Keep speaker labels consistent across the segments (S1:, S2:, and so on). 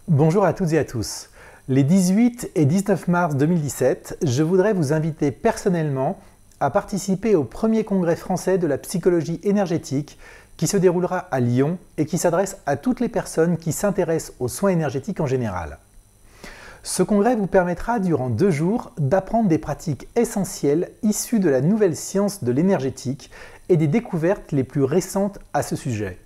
S1: Bonjour à toutes et à tous. Les 18 et 19 mars 2017, je voudrais vous inviter personnellement à participer au premier congrès français de la psychologie énergétique qui se déroulera à Lyon et qui s'adresse à toutes les personnes qui s'intéressent aux soins énergétiques en général. Ce congrès vous permettra durant 2 jours d'apprendre des pratiques essentielles issues de la nouvelle science de l'énergétique et des découvertes les plus récentes à ce sujet.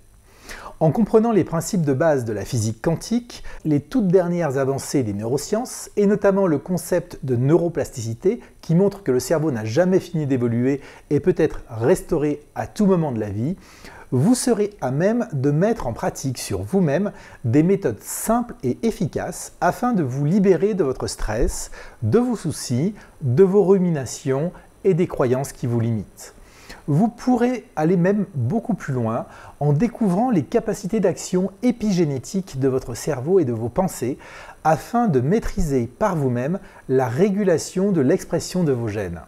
S1: En comprenant les principes de base de la physique quantique, les toutes dernières avancées des neurosciences, et notamment le concept de neuroplasticité qui montre que le cerveau n'a jamais fini d'évoluer et peut être restauré à tout moment de la vie, vous serez à même de mettre en pratique sur vous-même des méthodes simples et efficaces afin de vous libérer de votre stress, de vos soucis, de vos ruminations et des croyances qui vous limitent. Vous pourrez aller même beaucoup plus loin en découvrant les capacités d'action épigénétiques de votre cerveau et de vos pensées afin de maîtriser par vous-même la régulation de l'expression de vos gènes.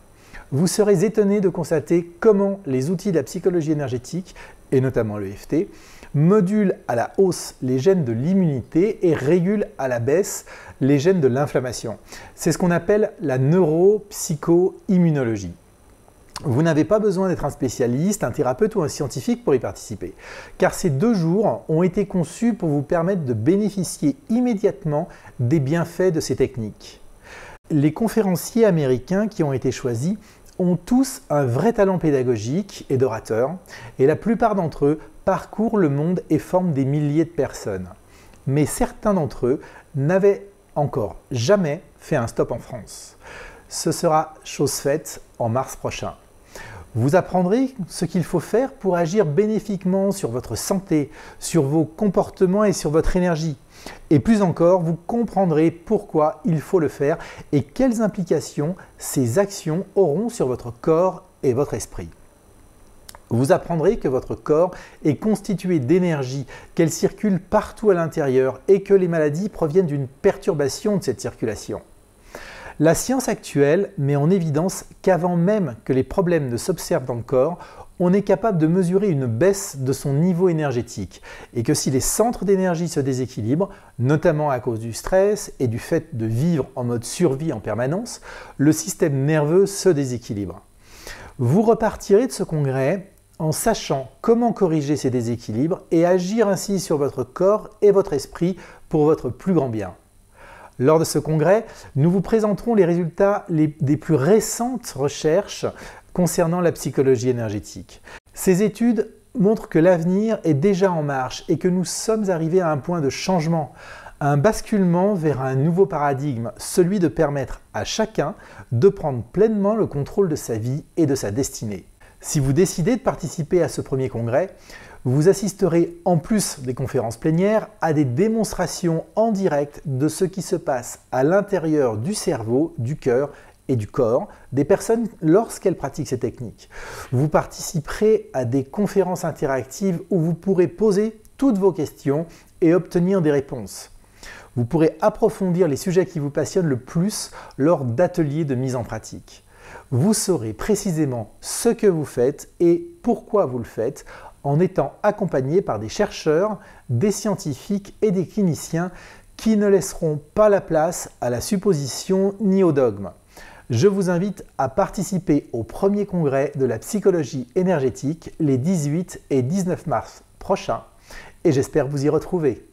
S1: Vous serez étonné de constater comment les outils de la psychologie énergétique, et notamment l'EFT, modulent à la hausse les gènes de l'immunité et régulent à la baisse les gènes de l'inflammation. C'est ce qu'on appelle la neuropsycho-immunologie. Vous n'avez pas besoin d'être un spécialiste, un thérapeute ou un scientifique pour y participer, car ces 2 jours ont été conçus pour vous permettre de bénéficier immédiatement des bienfaits de ces techniques. Les conférenciers américains qui ont été choisis ont tous un vrai talent pédagogique et d'orateur, et la plupart d'entre eux parcourent le monde et forment des milliers de personnes. Mais certains d'entre eux n'avaient encore jamais fait un stop en France. Ce sera chose faite en mars prochain. Vous apprendrez ce qu'il faut faire pour agir bénéfiquement sur votre santé, sur vos comportements et sur votre énergie. Et plus encore, vous comprendrez pourquoi il faut le faire et quelles implications ces actions auront sur votre corps et votre esprit. Vous apprendrez que votre corps est constitué d'énergie, qu'elle circule partout à l'intérieur et que les maladies proviennent d'une perturbation de cette circulation. La science actuelle met en évidence qu'avant même que les problèmes ne s'observent dans le corps, on est capable de mesurer une baisse de son niveau énergétique et que si les centres d'énergie se déséquilibrent, notamment à cause du stress et du fait de vivre en mode survie en permanence, le système nerveux se déséquilibre. Vous repartirez de ce congrès en sachant comment corriger ces déséquilibres et agir ainsi sur votre corps et votre esprit pour votre plus grand bien. Lors de ce congrès, nous vous présenterons les résultats des plus récentes recherches concernant la psychologie énergétique. Ces études montrent que l'avenir est déjà en marche et que nous sommes arrivés à un point de changement, un basculement vers un nouveau paradigme, celui de permettre à chacun de prendre pleinement le contrôle de sa vie et de sa destinée. Si vous décidez de participer à ce premier congrès, vous assisterez, en plus des conférences plénières, à des démonstrations en direct de ce qui se passe à l'intérieur du cerveau, du cœur et du corps des personnes lorsqu'elles pratiquent ces techniques. Vous participerez à des conférences interactives où vous pourrez poser toutes vos questions et obtenir des réponses. Vous pourrez approfondir les sujets qui vous passionnent le plus lors d'ateliers de mise en pratique. Vous saurez précisément ce que vous faites et pourquoi vous le faites en étant accompagné par des chercheurs, des scientifiques et des cliniciens qui ne laisseront pas la place à la supposition ni au dogme. Je vous invite à participer au premier congrès de la psychologie énergétique les 18 et 19 mars prochains et j'espère vous y retrouver.